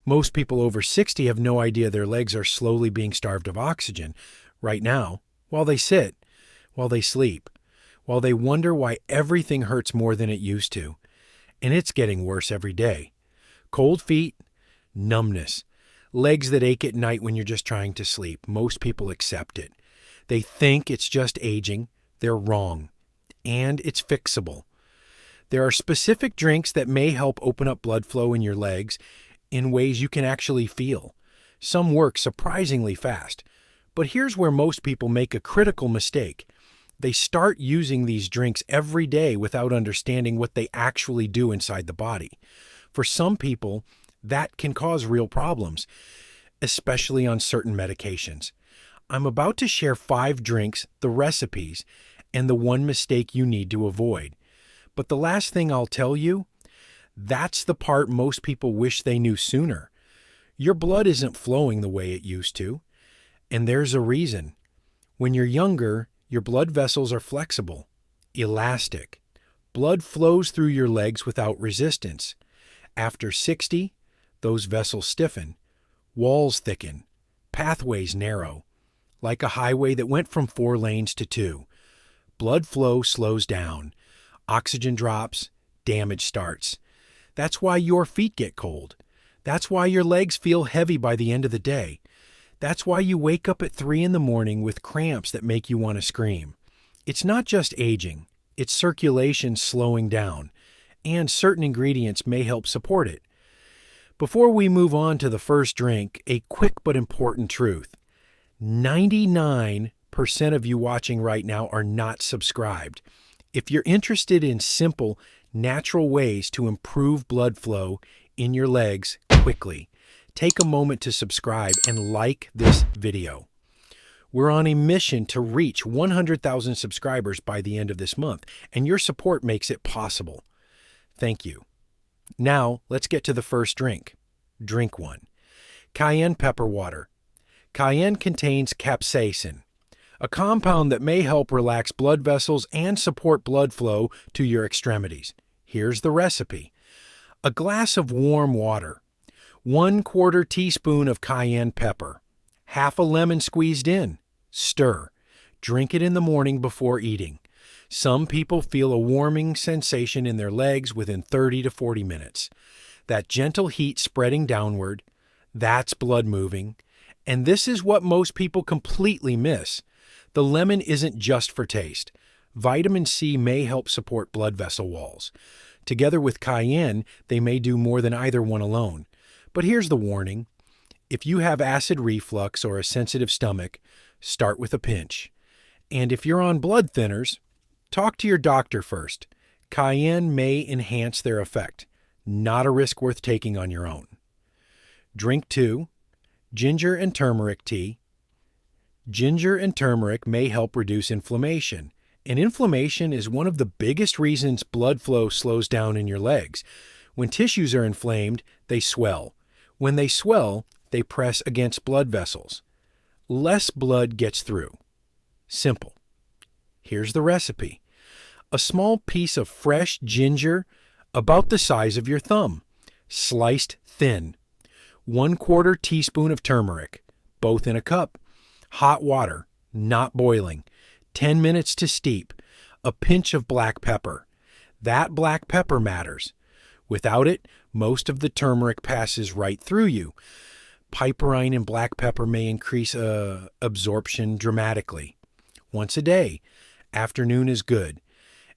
Most people over 60 have no idea their legs are slowly being starved of oxygen right now, while they sit, while they sleep, while they wonder why everything hurts more than it used to. And it's getting worse every day. Cold feet, numbness, legs that ache at night when you're just trying to sleep. Most people accept it. They think it's just aging. They're wrong. And it's fixable. There are specific drinks that may help open up blood flow in your legs in ways you can actually feel. Some work surprisingly fast. But here's where most people make a critical mistake. They start using these drinks every day without understanding what they actually do inside the body. For some people, that can cause real problems, especially on certain medications. I'm about to share 5 drinks, the recipes, and the one mistake you need to avoid. But the last thing I'll tell you, that's the part most people wish they knew sooner. Your blood isn't flowing the way it used to, and there's a reason. When you're younger, your blood vessels are flexible, elastic. Blood flows through your legs without resistance. After 60, those vessels stiffen, walls thicken, pathways narrow, like a highway that went from 4 lanes to 2. Blood flow slows down, oxygen drops, damage starts. That's why your feet get cold. That's why your legs feel heavy by the end of the day. That's why you wake up at 3 in the morning with cramps that make you want to scream. It's not just aging, it's circulation slowing down, and certain ingredients may help support it. Before we move on to the first drink, a quick but important truth. 99% of you watching right now are not subscribed. If you're interested in simple, natural ways to improve blood flow in your legs quickly, take a moment to subscribe and like this video. We're on a mission to reach 100,000 subscribers by the end of this month, and your support makes it possible. Thank you. Now, let's get to the first drink. Drink 1. Cayenne pepper water. Cayenne contains capsaicin, a compound that may help relax blood vessels and support blood flow to your extremities. Here's the recipe. A glass of warm water, 1/4 teaspoon of cayenne pepper, half a lemon squeezed in. Stir. Drink it in the morning before eating. Some people feel a warming sensation in their legs within 30 to 40 minutes. That gentle heat spreading downward, that's blood moving. And this is what most people completely miss. The lemon isn't just for taste. Vitamin C may help support blood vessel walls. Together with cayenne, they may do more than either one alone. But here's the warning. If you have acid reflux or a sensitive stomach, start with a pinch. And if you're on blood thinners, talk to your doctor first. Cayenne may enhance their effect. Not a risk worth taking on your own. Drink 2. Ginger and turmeric tea. Ginger and turmeric may help reduce inflammation. And inflammation is one of the biggest reasons blood flow slows down in your legs. When tissues are inflamed, they swell. When they swell, they press against blood vessels. Less blood gets through. Simple. Here's the recipe. A small piece of fresh ginger, about the size of your thumb, sliced thin. 1/4 teaspoon of turmeric, both in a cup. Hot water, not boiling. 10 minutes to steep. A pinch of black pepper. That black pepper matters. Without it, most of the turmeric passes right through you. Piperine and black pepper may increase absorption dramatically. Once a day. Afternoon is good.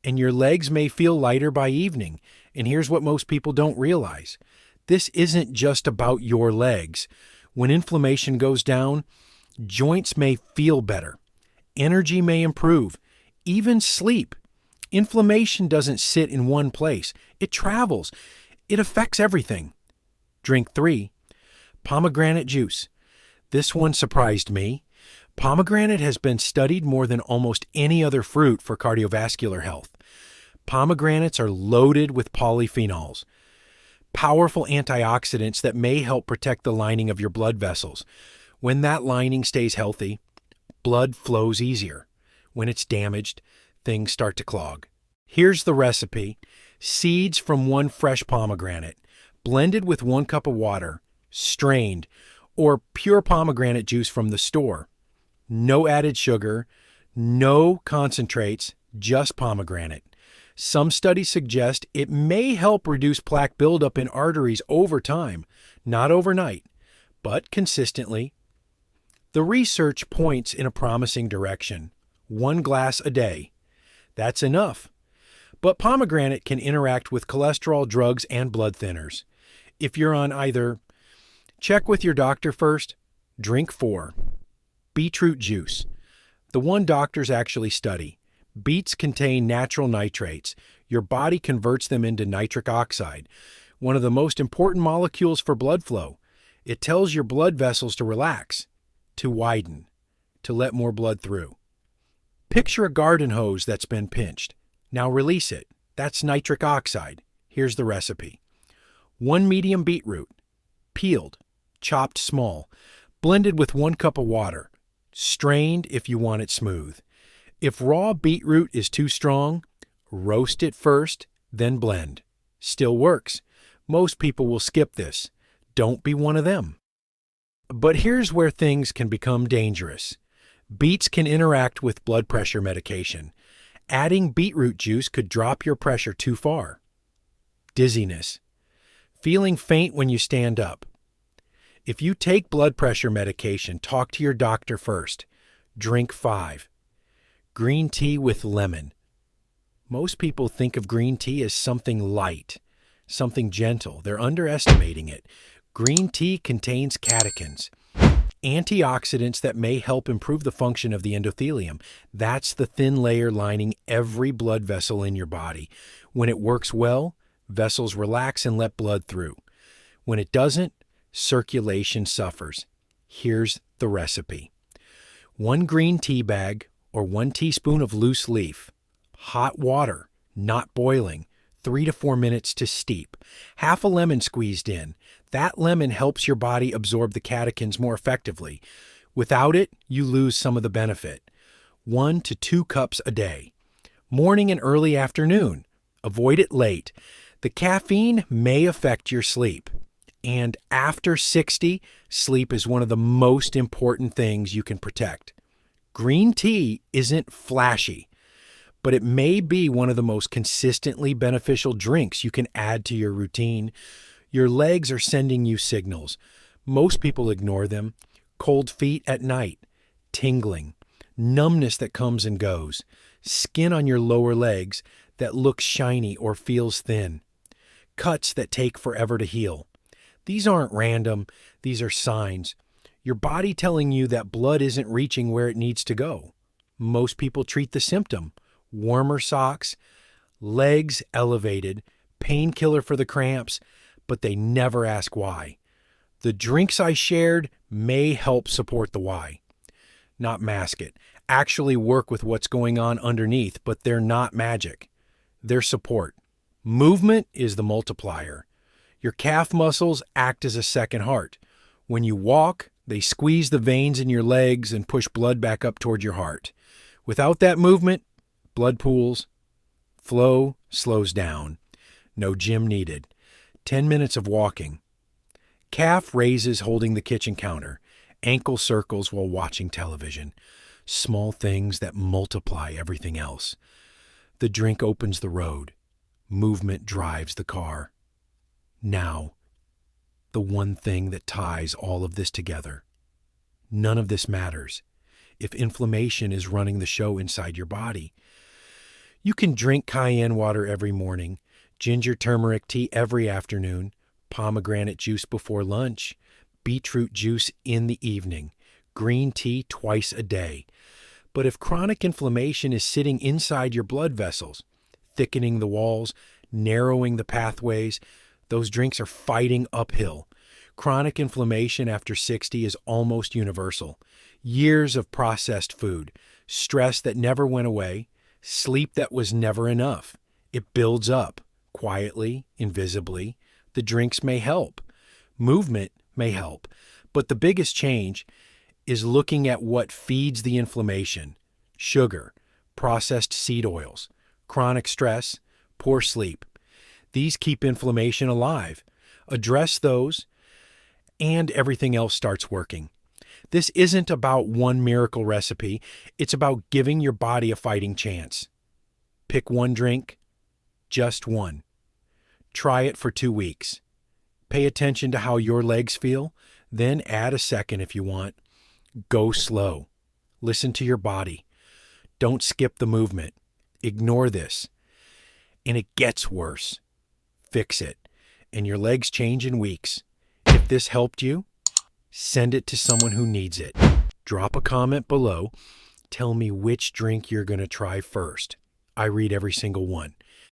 And your legs may feel lighter by evening. And here's what most people don't realize. This isn't just about your legs. When inflammation goes down, joints may feel better. Energy may improve. Even sleep. Inflammation doesn't sit in one place. It travels. It affects everything. Drink 3. Pomegranate juice. This one surprised me. Pomegranate has been studied more than almost any other fruit for cardiovascular health. Pomegranates are loaded with polyphenols, powerful antioxidants that may help protect the lining of your blood vessels. When that lining stays healthy, blood flows easier. When it's damaged, things start to clog. Here's the recipe. Seeds from 1 fresh pomegranate, blended with 1 cup of water. strained, or pure pomegranate juice from the store. No added sugar, no concentrates, just pomegranate. Some studies suggest it may help reduce plaque buildup in arteries over time, not overnight, but consistently. The research points in a promising direction. 1 glass a day. That's enough. But pomegranate can interact with cholesterol, drugs, and blood thinners. If you're on either, check with your doctor first. Drink 4. Beetroot juice. The one doctors actually study. Beets contain natural nitrates. Your body converts them into nitric oxide, one of the most important molecules for blood flow. It tells your blood vessels to relax, to widen, to let more blood through. Picture a garden hose that's been pinched. Now release it. That's nitric oxide. Here's the recipe. 1 medium beetroot, peeled, chopped small, blended with 1 cup of water, strained if you want it smooth. If raw beetroot is too strong, roast it first, then blend. Still works. Most people will skip this. Don't be one of them. But here's where things can become dangerous. Beets can interact with blood pressure medication. Adding beetroot juice could drop your pressure too far. Dizziness. Feeling faint when you stand up. If you take blood pressure medication, talk to your doctor first. Drink 5. Green tea with lemon. Most people think of green tea as something light, something gentle. They're underestimating it. Green tea contains catechins, antioxidants that may help improve the function of the endothelium. That's the thin layer lining every blood vessel in your body. When it works well, vessels relax and let blood through. When it doesn't, circulation suffers. Here's the recipe. 1 green tea bag or 1 teaspoon of loose leaf. Hot water, not boiling, 3 to 4 minutes to steep. Half a lemon squeezed in. That lemon helps your body absorb the catechins more effectively. Without it, you lose some of the benefit. 1 to 2 cups a day. Morning and early afternoon. Avoid it late. The caffeine may affect your sleep. And after 60, sleep is one of the most important things you can protect. Green tea isn't flashy, but it may be one of the most consistently beneficial drinks you can add to your routine. Your legs are sending you signals. Most people ignore them. Cold feet at night, tingling, numbness that comes and goes, skin on your lower legs that looks shiny or feels thin, cuts that take forever to heal. These aren't random. These are signs. Your body telling you that blood isn't reaching where it needs to go. Most people treat the symptom. Warmer socks, legs elevated, painkiller for the cramps, but they never ask why. The drinks I shared may help support the why. Not mask it. Actually work with what's going on underneath, but they're not magic. They're support. Movement is the multiplier. Your calf muscles act as a second heart. When you walk, they squeeze the veins in your legs and push blood back up toward your heart. Without that movement, blood pools, flow slows down. No gym needed. 10 minutes of walking. Calf raises holding the kitchen counter. Ankle circles while watching television. Small things that multiply everything else. The drink opens the road. Movement drives the car. Now, the one thing that ties all of this together. None of this matters if inflammation is running the show inside your body. You can drink cayenne water every morning, ginger turmeric tea every afternoon, pomegranate juice before lunch, beetroot juice in the evening, green tea twice a day. But if chronic inflammation is sitting inside your blood vessels, thickening the walls, narrowing the pathways, those drinks are fighting uphill. Chronic inflammation after 60 is almost universal. Years of processed food, stress that never went away, sleep that was never enough. It builds up, quietly, invisibly. The drinks may help. Movement may help. But the biggest change is looking at what feeds the inflammation. Sugar, processed seed oils, chronic stress, poor sleep. These keep inflammation alive. Address those, and everything else starts working. This isn't about one miracle recipe, it's about giving your body a fighting chance. Pick one drink, just one. Try it for 2 weeks. Pay attention to how your legs feel, then add a second if you want. Go slow. Listen to your body. Don't skip the movement. Ignore this. And it gets worse. Fix it, and your legs change in weeks. If this helped you, send it to someone who needs it. Drop a comment below. Tell me which drink you're going to try first. I read every single one.